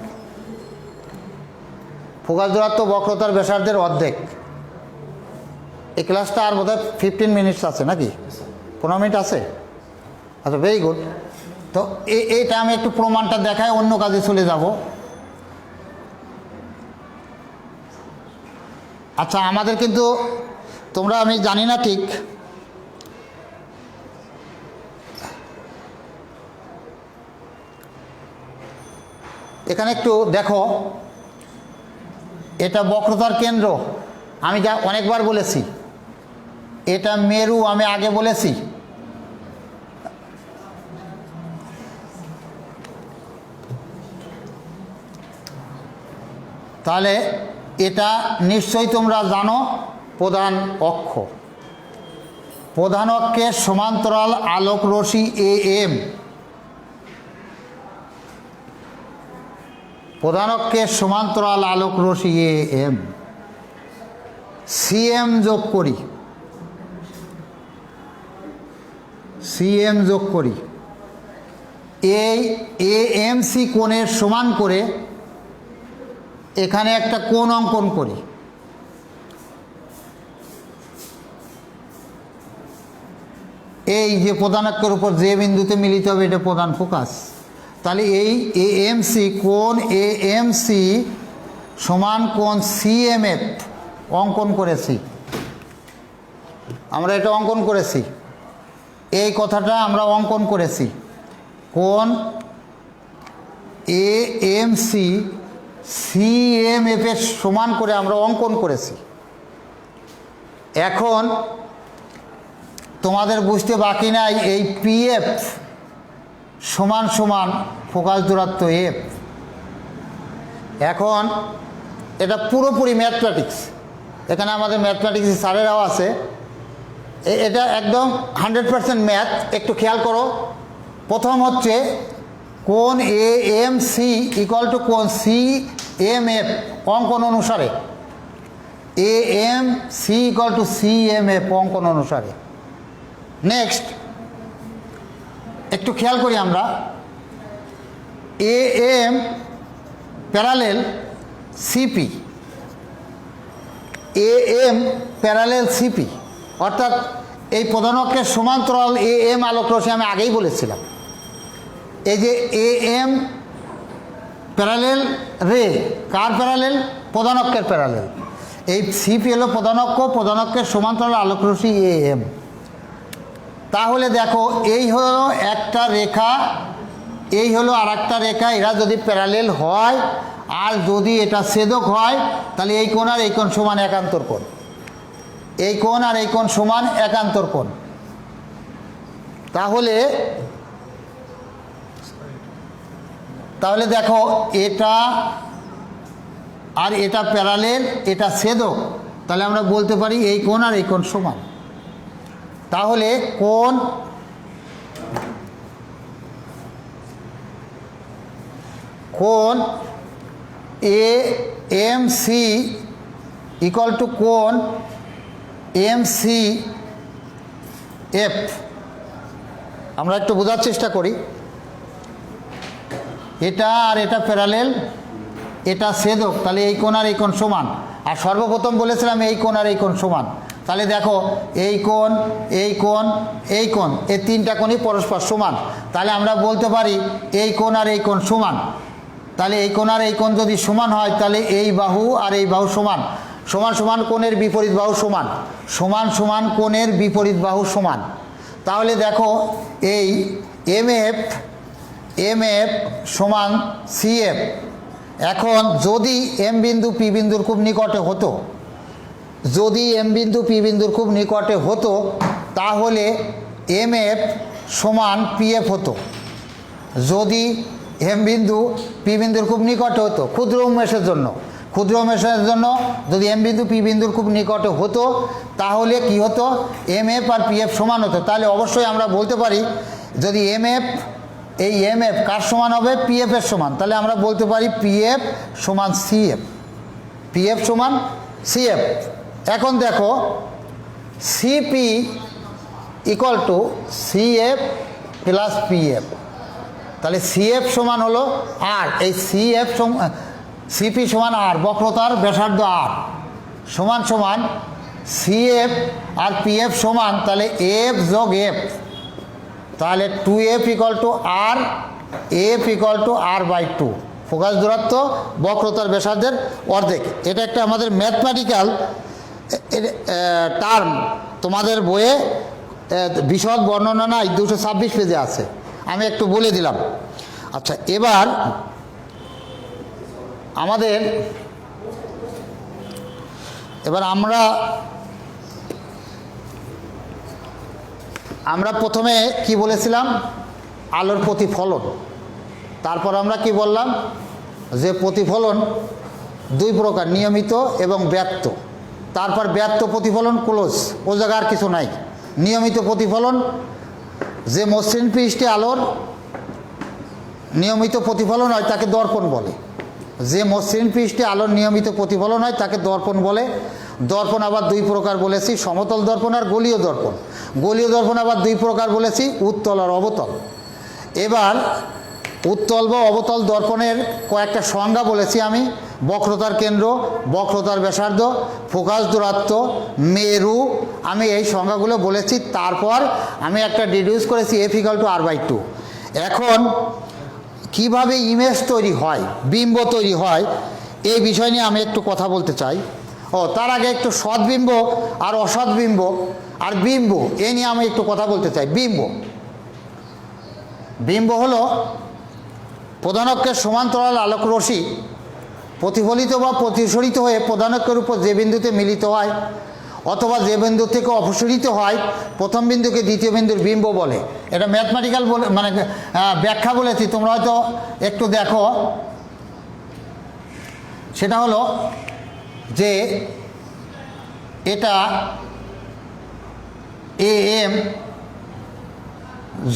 ফোকাস দূরত্ব বক্রতার ব্যাসার্ধের অর্ধেক। এই ক্লাসটা আর বোধহয় 15 মিনিটস আছে নাকি? 15 মিনিট আছে? আচ্ছা, ভেরি গুড। তো এইটা আমি একটু প্রমাণটা দেখাই, অন্য কাজে চলে যাব। আচ্ছা, আমাদের কিন্তু তোমরা, আমি জানি না ঠিক, এখানে একটু দেখো, এটা বক্রতার কেন্দ্র, আমি যা অনেকবার বলেছি। এটা মেরু, আমি আগে বলেছি। তাহলে এটা নিশ্চয়ই তোমরা জানো, প্রধান অক্ষ। প্রধান অক্ষের সমান্তরাল আলোক রশ্মি AM, প্রধান অক্ষের সমান্তরাল আলোক রশ্মি AM, CM যোগ করি, CM যোগ করি, এই AMC কোণের সমান করে এখানে একটা কোণ অঙ্কন করি। এই যে প্রধান অক্ষের উপর যে বিন্দুতে মিলিত হবে এটা প্রধান ফোকাস। তাহলে এই AMC, কোণ AMC সমান কোণ CMF অঙ্কন করেছি আমরা। এটা অঙ্কন করেছি, এই কথাটা আমরা অঙ্কন করেছি। কোণ AMC CMF এর সমান করে আমরা অঙ্কন করেছি। এখন তোমাদের বুঝতে বাকি নাই, এই PF সমান সমান ফোকাস দূরত্ব F। এখন এটা পুরোপুরি ম্যাথমেটিক্স, এখানে আমাদের ম্যাথমেটিক্স স্যারেরাও আছে। এটা একদম 100% ম্যাথ। একটু খেয়াল করো, প্রথম হচ্ছে কোণ AMC ইকুয়াল টু কোণ CMF অঙ্কন অনুসারে, AMC ইকুয়াল টু CMF অঙ্কন অনুসারে। নেক্সট একটু খেয়াল করি আমরা, AM parallel CP, AM parallel CP, অর্থাৎ এই প্রধান অক্ষের সমান্তরাল AM আলোক রশ্মি আমি আগেই বলেছিলাম। এই যে AM প্যারালেল রে, কার প্যারালেল? প্রধান অক্ষের প্যারালেল। এই CP হলো প্রধান অক্ষ, প্রধান অক্ষের সমান্তরাল আলোক রশ্মি AM। তাহলে দেখো, এই হলো একটা রেখা, এই হলো আর একটা রেখা, এরা যদি প্যারালেল হয় আর যদি এটা ছেদক হয়, তাহলে এই কোণ আর এই কোণ সমান একান্তর কোণ। এই কোণ আর এই কোণ সমান একান্তর কোণ। তাহলে দেখো, এটা আর এটা প্যারালেল, এটা ছেদক, তাহলে আমরা বলতে পারি এই কোণ আর এই কোণ সমান। তাহলে কোণ AMC ইকুয়াল টু কোণ MCF। আমরা একটু বোঝার চেষ্টা করি, এটা আর এটা প্যারালেল, এটা ছেদক, তাহলে এই কোণ আর এই কোণ সমান। আর সর্বপ্রথম বলেছিলাম এই কোণ আর এই কোণ সমান। তাহলে দেখো, এই কোণ, এই কোণ, এই কোণ, এই তিনটা কোণই পরস্পর সমান। তাহলে আমরা বলতে পারি এই কোণ আর এই কোণ সমান। তাহলে এই কোণ আর এই কোণ যদি সমান হয়, তাহলে এই বাহু আর এই বাহু সমান। সমান সমান কোণের বিপরীত বাহু সমান, সমান সমান কোণের বিপরীত বাহু সমান। তাহলে দেখো, এই MF সমান CF। এখন যদি M বিন্দু P বিন্দুর খুব নিকটে হতো, যদি M বিন্দু P বিন্দুর খুব নিকটে হতো, তাহলে MF সমান PF হতো। যদি M বিন্দু P বিন্দুর খুব নিকটে হতো, ক্ষুদ্র উন্মেষের জন্য, ক্ষুদ্র উন্মেষের জন্য যদি M বিন্দু P বিন্দুর খুব নিকটে হতো, তাহলে কি হতো? MF আর PF সমান হতো। তাহলে অবশ্যই আমরা বলতে পারি, যদি MF, এই MF কার সমান হবে? PF এর সমান। তাহলে আমরা বলতে পারি PF সমান CF, PF সমান CF। এখন দেখো, CP equal to CF plus PF. তাহলে সিএফ সমান হলো আর, এই সিপি সমান আর, বক্রতার ব্যাসার্ধ আর সমান সমান সিএফ আর পিএফ সমান, তাহলে এফ যোগ এফ, তাহলে 2F equal to R, F equal to R by 2। Focus দূরত্ব বক্রতার ব্যাসার্ধের অর্ধেক। এটা একটা আমাদের ম্যাথমেটিক্যাল টার্ম, তোমাদের বইয়ে বিশদ বর্ণনা নাই, 226 পেজে আছে, আমি একটু বলে দিলাম। আচ্ছা, এবার আমরা প্রথমে কি বলেছিলাম, আলোর প্রতিফলন। তারপর আমরা কি বললাম যে প্রতিফলন দুই প্রকার, নিয়মিত এবং ব্যক্ত। তারপর ব্যক্ত প্রতিফলন ক্লোজ, ও জায়গা আর কিছু নাই। নিয়মিত প্রতিফলন, যে মসৃণ পৃষ্ঠে আলোর নিয়মিত প্রতিফলন হয় তাকে দর্পণ বলে। যে মসৃণ পৃষ্ঠে আলোর নিয়মিত প্রতিফলন হয় তাকে দর্পণ বলে। দর্পণ আবার দুই প্রকার বলেছি, সমতল দর্পণ আর গোলীয় দর্পণ। গোলীয় দর্পণ আবার দুই প্রকার বলেছি, উত্তল আর অবতল। এবার উত্তল বা অবতল দর্পণের কয়েকটা সংজ্ঞা বলেছি আমি, বক্রতার কেন্দ্র, বক্রতার ব্যাসার্ধ, ফোকাস দূরত্ব, মেরু, আমি এই সংজ্ঞাগুলো বলেছি। তারপর আমি একটা ডিডিউস করেছি F equal to R by 2। এখন কিভাবে ইমেজ তৈরি হয়, বিম্ব তৈরি হয়, এই বিষয় নিয়ে আমি একটু কথা বলতে চাই। তার আগে একটু সদ্বিম্ব আর অসদ্বিম্ব আর বিম্ব, এ নিয়ে আমি একটু কথা বলতে চাই। বিম্ব হলো প্রধানকের সমান্তরাল আলোক রশ্মি প্রতিফলিত বা প্রতিসরিত হয়ে প্রধানকের উপর যে বিন্দুতে মিলিত হয় অথবা যে বিন্দু থেকে অপসরিত হয়, প্রথম বিন্দুকে দ্বিতীয় বিন্দুর বিম্ব বলে। এটা ম্যাথমেটিক্যাল বলে, মানে ব্যাখ্যা বলেছি, তোমরা হয়তো একটু দেখো। সেটা হলো যে এটা AM,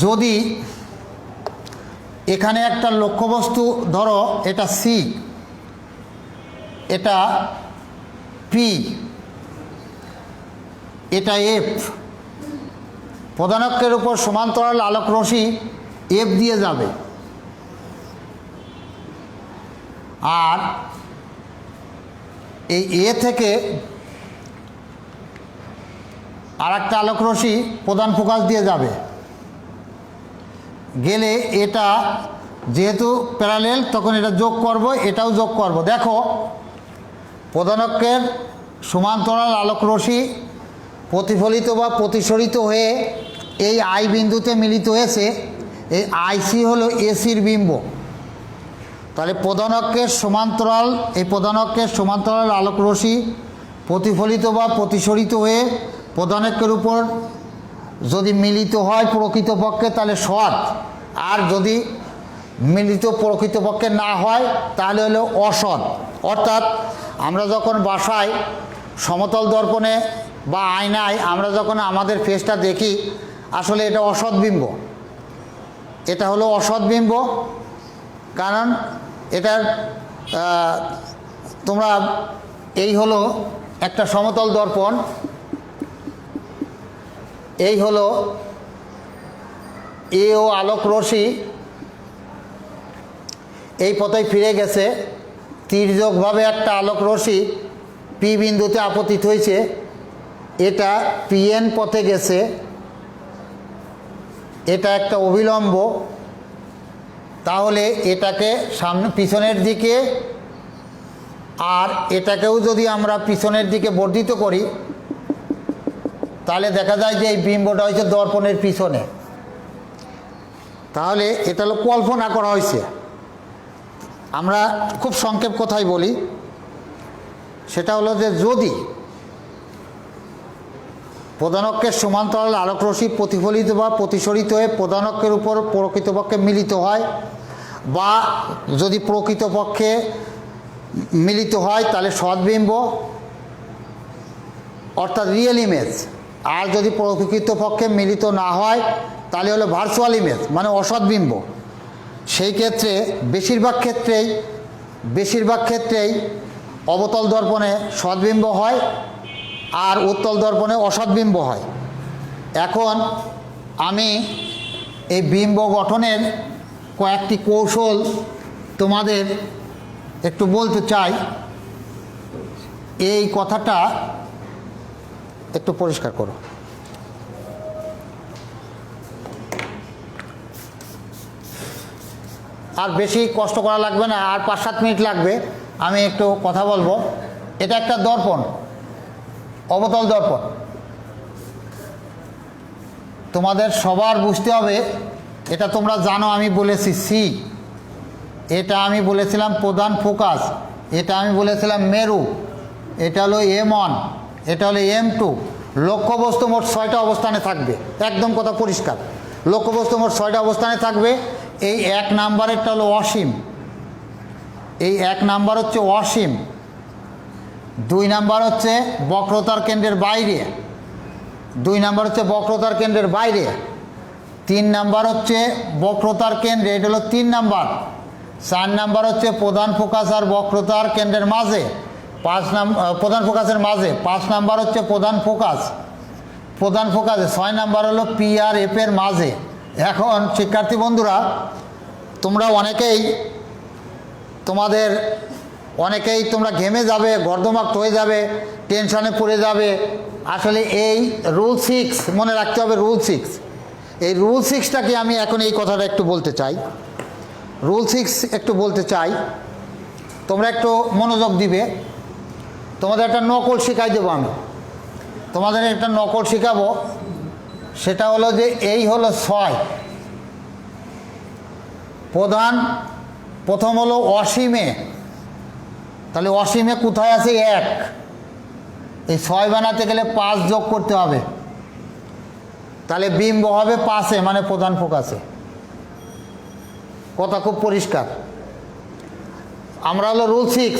যদি এখানে একটা লক্ষ্যবস্তু ধরো, এটা সি, এটা পি, এটা এফ, প্রধানকের উপর সমান্তরাল আলোক রশ্মি এফ দিয়ে যাবে, আর এই এ থেকে আর একটা আলোক রশ্মি প্রধান ফোকাস দিয়ে যাবে, গেলে এটা যেহেতু প্যারালেল তখন এটা যোগ করব, এটাও যোগ করব। দেখো, প্রধানকের সমান্তরাল আলোক রশ্মি প্রতিফলিত বা প্রতিসরিত হয়ে এই আই বিন্দুতে মিলিত হয়েছে। এই আইসি হলো এসির বিম্ব। তাহলে প্রধানকের সমান্তরাল আলোক রশ্মি প্রতিফলিত বা প্রতিসরিত হয়ে প্রধানকের উপর যদি মিলিত হয় প্রকৃতপক্ষে তাহলে সৎ, আর যদি মিলিত প্রকৃতপক্ষে না হয় তাহলে হলো অসৎ। অর্থাৎ আমরা যখন বাসায় সমতল দর্পণে বা আয়নায় আমরা যখন আমাদের ফেসটা দেখি, আসলে এটা অসৎ বিম্ব। এটা হলো অসৎ বিম্ব, কারণ এটার তোমরা এই হলো একটা সমতল দর্পণ, এই হলো এ ও আলোক রশ্মি এই পথে ফিরে গেছে, তির্যকভাবে একটা আলোক রশ্মি পি বিন্দুতে আপতিত হয়েছে, এটা পিএন পথে গেছে, এটা একটা অভিলম্ব। তাহলে এটাকে সামনে পিছনের দিকে, আর এটাকেও যদি আমরা পিছনের দিকে বর্ধিত করি তাহলে দেখা যায় যে এই বিম্বটা হয়েছে দর্পণের পিছনে। তাহলে এটা হলো কল্পনা করা হয়েছে। আমরা খুব সংক্ষেপ কথাই বলি, সেটা হলো যে যদি প্রধানকের সমান্তরাল আলোক রশ্মি প্রতিফলিত বা প্রতিসরিত হয়ে প্রধানকের উপর প্রকৃতপক্ষে মিলিত হয়, বা যদি প্রকৃতপক্ষে মিলিত হয় তাহলে সদ্বিম্ব অর্থাৎ রিয়েল ইমেজ, আর যদি প্রকৃতপক্ষে মিলিত না হয় তাহলে হলো ভার্চুয়াল ইমেজ মানে অসদ্বিম্ব। সেই ক্ষেত্রে বেশিরভাগ ক্ষেত্রেই অবতল দর্পণে সদ্বিম্ব হয় আর উত্তল দর্পণে অসদ্বিম্ব হয়। এখন আমি এই বিম্ব গঠনের কয়েকটি কৌশল তোমাদের একটু বলতে চাই। এই কথাটা একটু পরিষ্কার করো। আর বেশি কষ্ট করা লাগবে না, আর 5-7 মিনিট লাগবে, আমি একটু কথা বলবো। এটা একটা দর্পণ, অবতল দর্পণ। তোমাদের সবার বুঝতে হবে, এটা তোমরা জানো, আমি বলেছি সি, এটা আমি বলেছিলাম প্রধান ফোকাস, এটা আমি বলেছিলাম মেরু, এটা হলো M1, এটা হলো M2। লক্ষ্যবস্তু মোট 6টা অবস্থানে থাকবে, একদম কথা পরিষ্কার। লক্ষ্যবস্তু মোট 6টা অবস্থানে থাকবে। এই 1 নাম্বারেরটা হলো অসীম, এই 1 নাম্বার হচ্ছে অসীম। 2 নাম্বার হচ্ছে বক্রতার কেন্দ্রের বাইরে, 2 নাম্বার হচ্ছে বক্রতার কেন্দ্রের বাইরে। 3 নাম্বার হচ্ছে বক্রতার কেন্দ্রে, এটা হলো 3 নাম্বার। 4 নাম্বার হচ্ছে প্রধান ফোকাস আর বক্রতার কেন্দ্রের মাঝে, প্রধান ফোকাসের মাঝে। 5 নাম্বার হচ্ছে প্রধান ফোকাস, প্রধান ফোকাসে। 6 নাম্বার হলো পি আর এফ এর মাঝে। এখন শিক্ষার্থী বন্ধুরা, তোমরা অনেকেই তোমরা ঘেমে যাবে, গর্দমাক্ত হয়ে যাবে, টেনশনে পড়ে যাবে। আসলে এই রুল 6 মনে রাখতে হবে, রুল 6। এই রুল 6টাকে আমি এখন এই কথাটা একটু বলতে চাই, রুল 6 একটু বলতে চাই। তোমরা একটু মনোযোগ দিবে। তোমাদের একটা নকল শিখাই দেবো আমি, তোমাদের একটা নকল শেখাবো। সেটা হলো যে এই হলো 6 প্রথম হলো অসীমে, তাহলে অসীমে কোথায় আছে 1, এই 6 বানাতে গেলে 5 যোগ করতে হবে, তাহলে বিম্ব হবে 5-এ, মানে প্রধান ফোকাসে। কথা খুব পরিষ্কার। আমরা হলো রুল 6,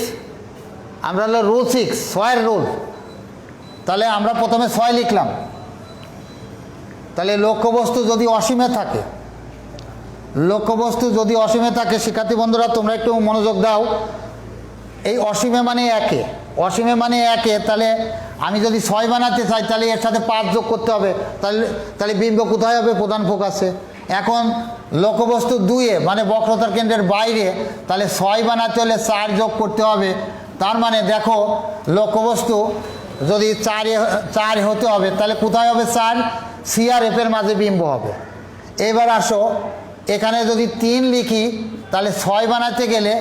6-এর রুল। তাহলে আমরা প্রথমে 6 লিখলাম। তাহলে লক্ষ্যবস্তু যদি অসীমে থাকে, শিক্ষার্থী বন্ধুরা তোমরা একটু মনোযোগ দাও। এই অসীমে মানে 1-এ, অসীমে মানে 1-এ, তাহলে আমি যদি 6 বানাতে চাই তাহলে এর সাথে 5 যোগ করতে হবে, তাহলে বিম্ব কোথায় হবে? প্রধান ফোকাসে। এখন লক্ষ্যবস্তু 2-এ মানে বক্রতার কেন্দ্রের বাইরে, তাহলে 6 বানাতে হলে 4 যোগ করতে হবে। তার মানে দেখো, লক্ষ্যবস্তু যদি 4 হতে হবে, তাহলে কোথায় হবে 4? সি আর এফ এর মাঝে বিম্ব হবে। এবার আসো, এখানে যদি 3 লিখি, তাহলে 6 বানাতে গেলে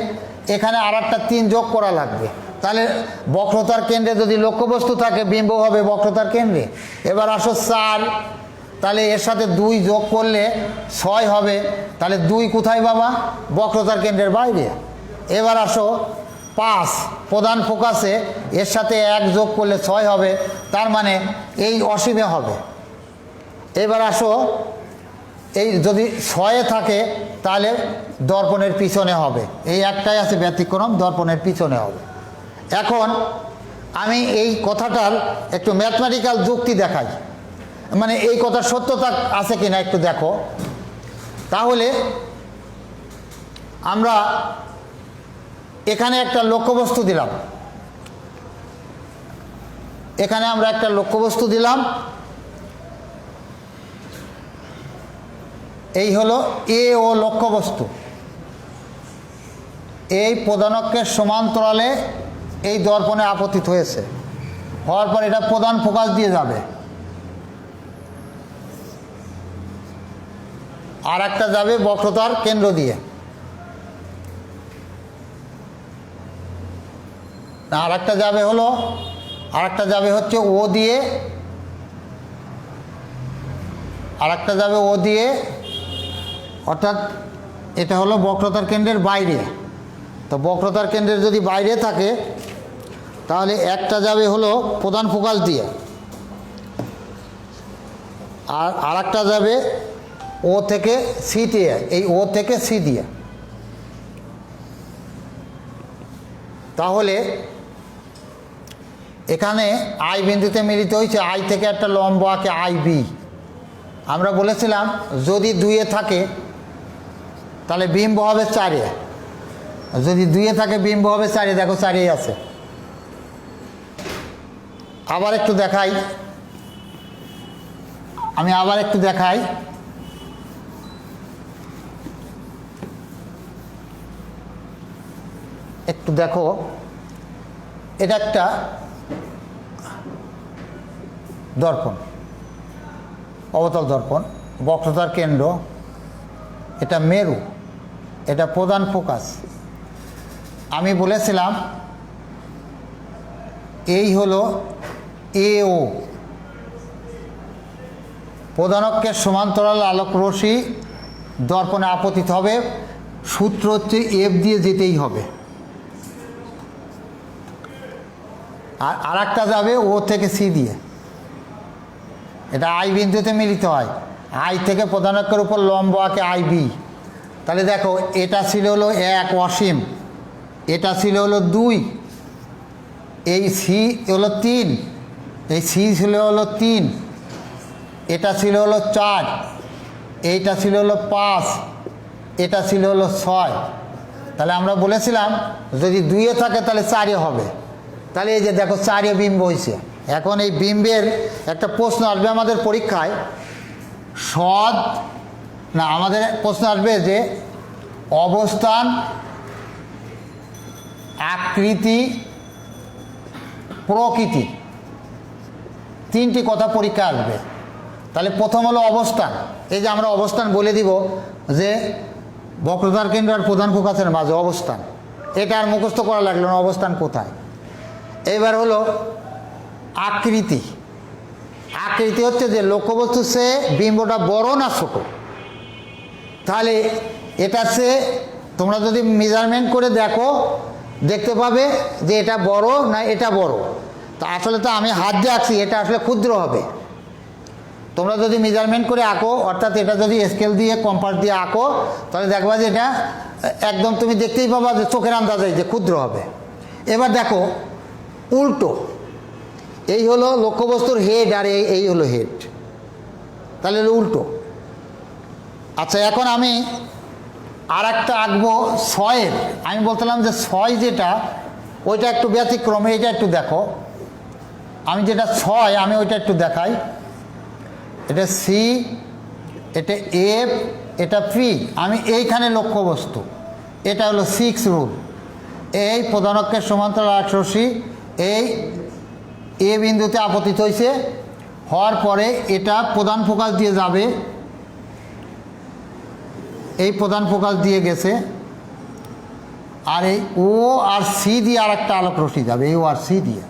এখানে আর একটা 3 যোগ করা লাগবে। তাহলে বক্রতার কেন্দ্রে যদি লক্ষ্যবস্তু থাকে, বিম্ব হবে বক্রতার কেন্দ্রে। এবার আসো 4, তাহলে এর সাথে 2 যোগ করলে 6 হবে। তাহলে 2 কোথায় বাবা? বক্রতার কেন্দ্রের বাইরে। এবার আসো 5, প্রধান ফোকাসে, এর সাথে 1 যোগ করলে 6 হবে, তার মানে এই অসীমে হবে। এবার আসো, এই যদি 6-এ থাকে তাহলে দর্পণের পিছনে হবে। এই একটাই আছে ব্যতিক্রম, দর্পণের পিছনে হবে। এখন আমি এই কথাটার একটু ম্যাথমেটিক্যাল যুক্তি দেখাই, মানে এই কথার সত্যতা আছে কিনা একটু দেখো। তাহলে আমরা এখানে একটা লক্ষ্যবস্তু দিলাম, এখানে আমরা একটা লক্ষ্যবস্তু দিলাম। এই হলো এ ও লক্ষ্যবস্তু। এই প্রধানকের সমান্তরালে এই দর্পণে আপতিত হয়েছে, হওয়ার পর এটা প্রধান ফোকাস দিয়ে যাবে, আর একটা যাবে বক্রতার কেন্দ্র দিয়ে, আর একটা যাবে হচ্ছে ও দিয়ে, আর একটা যাবে ও দিয়ে, অর্থাৎ এটা হলো বক্রতার কেন্দ্রের বাইরে। তো বক্রতার কেন্দ্রের যদি বাইরে থাকে তাহলে একটা যাবে হলো প্রধান ফোকাস দিয়ে, আর আরেকটা যাবে ও থেকে সি দিয়ে, এই ও থেকে সি দিয়ে। তাহলে এখানে আই বিন্দুতে মিলিত হয়েছে, আই থেকে একটা লম্ব আঁকে আই বি। আমরা বলেছিলাম যদি 2-এ থাকে তাহলে বিম্ব হবে 4-এ, যদি 2-এ থাকে বিম্ব হবে 4-এ। দেখো 4-এই আছে। আবার একটু দেখাই, আমি আবার একটু দেখাই। একটু দেখো, এটা একটা দর্পণ, অবতল দর্পণ, বক্রতার কেন্দ্র, এটা মেরু, এটা প্রধান ফোকাস। আমি বলেছিলাম এই হলো এও, প্রধান অক্ষের সমান্তরাল আলোক রশ্মি দর্পণে আপতিত হবে, সূত্র হচ্ছে এফ দিয়ে যেতেই হবে। আর আরেকটা যাবে ও থেকে সি দিয়ে, এটা আই বিন্দুতে মিলিত হয়। আই থেকে প্রধান অক্ষের উপর লম্ব আঁকে আই বি। তাহলে দেখো, এটা ছিল হলো 1 অসীম, এটা ছিল হলো 2, এই সি হলো 3, এই সি ছিল হলো 3, এটা ছিল হলো 4, এইটা ছিল হলো 5, এটা ছিল হলো 6। তাহলে আমরা বলেছিলাম যদি 2-এ থাকে তাহলে 4-এ হবে। তাহলে এই যে দেখো 4-এ বিম্ব হয়েছে। এখন এই বিম্বের একটা প্রশ্ন আসবে আমাদের পরীক্ষায়, আমাদের প্রশ্ন আসবে যে অবস্থান, আকৃতি, প্রকৃতি, 3টি কথা পরীক্ষা আসবে। তাহলে প্রথম হলো অবস্থান। এই যে আমরা অবস্থান বলে দিব যে বক্রতার কেন্দ্র আর প্রধান ফোকাসের মাঝে অবস্থান, এটা আর মুখস্থ করা লাগলো না, অবস্থান কোথায়। এবার হলো আকৃতি। আকৃতি হচ্ছে যে লক্ষ্যবস্তু সে বিম্বটা বড় না ছোট। তাহলে এটা সে তোমরা যদি মেজারমেন্ট করে দেখো, দেখতে পাবে যে এটা বড় না এটা বড়। তা আসলে তো আমি হাত দিয়ে আঁকছি, এটা আসলে ক্ষুদ্র হবে। তোমরা যদি মেজারমেন্ট করে আঁকো, অর্থাৎ এটা যদি স্কেল দিয়ে কম্পাস দিয়ে আঁকো, তাহলে দেখবা যে এটা একদম তুমি দেখতেই পাবা যে চোখের আন্দাজে যে ক্ষুদ্র হবে। এবার দেখো উল্টো, এই হলো লক্ষ্যবস্তুর হেড আর এই হলো হেড, তাহলে হলো উল্টো। আচ্ছা, এখন আমি আর একটা আঁকবো 6-এর। আমি বলছিলাম যে 6 যেটা, ওইটা একটু ব্যতিক্রম, এটা একটু দেখো। আমি যেটা 6 আমি ওইটা একটু দেখাই। এটা সি, এটা এফ, এটা পি। আমি এইখানে লক্ষ্যবস্তু, এটা হলো 6 রুল। এই প্রধান অক্ষের সমান্তরাল আলোক রশ্মি এই এ বিন্দুতে আপতিত হয়েছে, হওয়ার পরে এটা প্রধান ফোকাস দিয়ে যাবে, এই প্রধান ফোকাস দিয়ে গেছে, আর এই ও আর সি দিয়ে আর একটা আলোক রশ্মি যাবে, এই ও আর সি দিয়ে।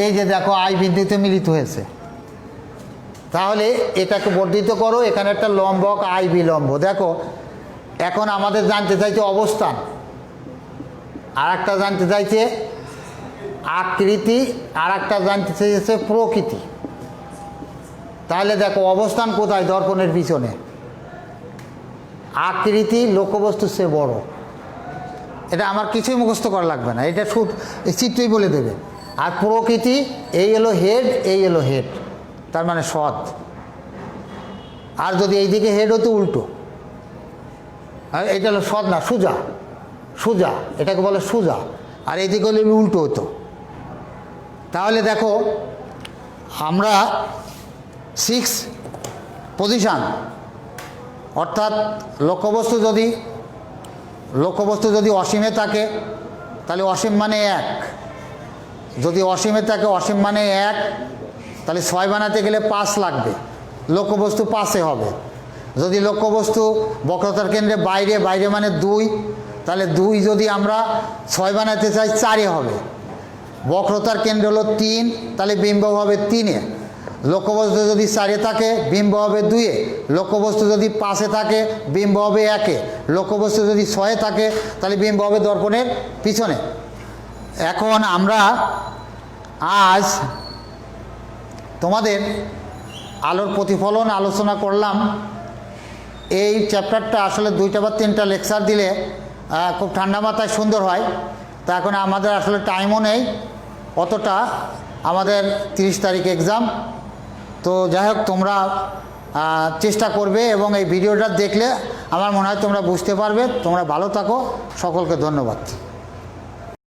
এই যে দেখো আই বিন্দুতে মিলিত হয়েছে। তাহলে এটাকে বর্ধিত করো, এখানে একটা লম্বক আই বিলম্ব। দেখো এখন আমাদের জানতে চাইছে অবস্থান, আর একটা জানতে চাইছে আকৃতি, আর একটা জানতে চাইছে প্রকৃতি। তাহলে দেখো অবস্থান কোথায়, দর্পণের পিছনে। আকৃতি লক্ষ্যবস্তুর চেয়ে বড়, এটা আমার কিছুই মুখস্থ করা লাগবে না, এটা চিত্রই বলে দেবে। আর প্রকৃতি এই হলো হেড, এই হলো হেড, তার মানে সৎ। আর যদি এইদিকে হেড হতো উল্টো, এটা হলো সৎ না, সোজা, সোজা, এটাকে বলে সোজা। আর এইদিকে হলে উল্টো হতো। তাহলে দেখো আমরা 6 পজিশান, অর্থাৎ লক্ষ্যবস্তু যদি অসীমে থাকে তাহলে অসীম মানে 1, যদি অসীমে থাকে অসীম মানে 1, তাহলে 6 বানাতে গেলে 5 লাগবে, লক্ষ্যবস্তু 5-এ হবে। যদি লক্ষ্যবস্তু বক্রতার কেন্দ্রে বাইরে মানে 2, তাহলে 2 যদি আমরা 6 বানাতে চাই 4-এ হবে। বক্রতার কেন্দ্র হলো 3, তাহলে বিম্ব হবে 3-এ। লক্ষ্যবস্তু যদি 4-এ থাকে বিম্ব হবে 2-এ। লক্ষ্যবস্তু যদি 5-এ থাকে বিম্ব হবে 1-এ। লক্ষ্যবস্তু যদি 6-এ থাকে তাহলে বিম্ব হবে দর্পণের পিছনে। এখন আমরা আজ তোমাদের আলোর প্রতিফলন আলোচনা করলাম। এই চ্যাপ্টারটা আসলে 2টা বা 3টা লেকচার দিলে খুব ঠান্ডা মাথায় সুন্দর হয়। তা এখন আমাদের আসলে টাইমও নেই অতটা, আমাদের 30 তারিখ এক্সাম। তো যাই হোক, তোমরা চেষ্টা করবে এবং এই ভিডিওটা দেখলে আমার মনে হয় তোমরা বুঝতে পারবে। তোমরা ভালো থাকো, সকলকে ধন্যবাদ।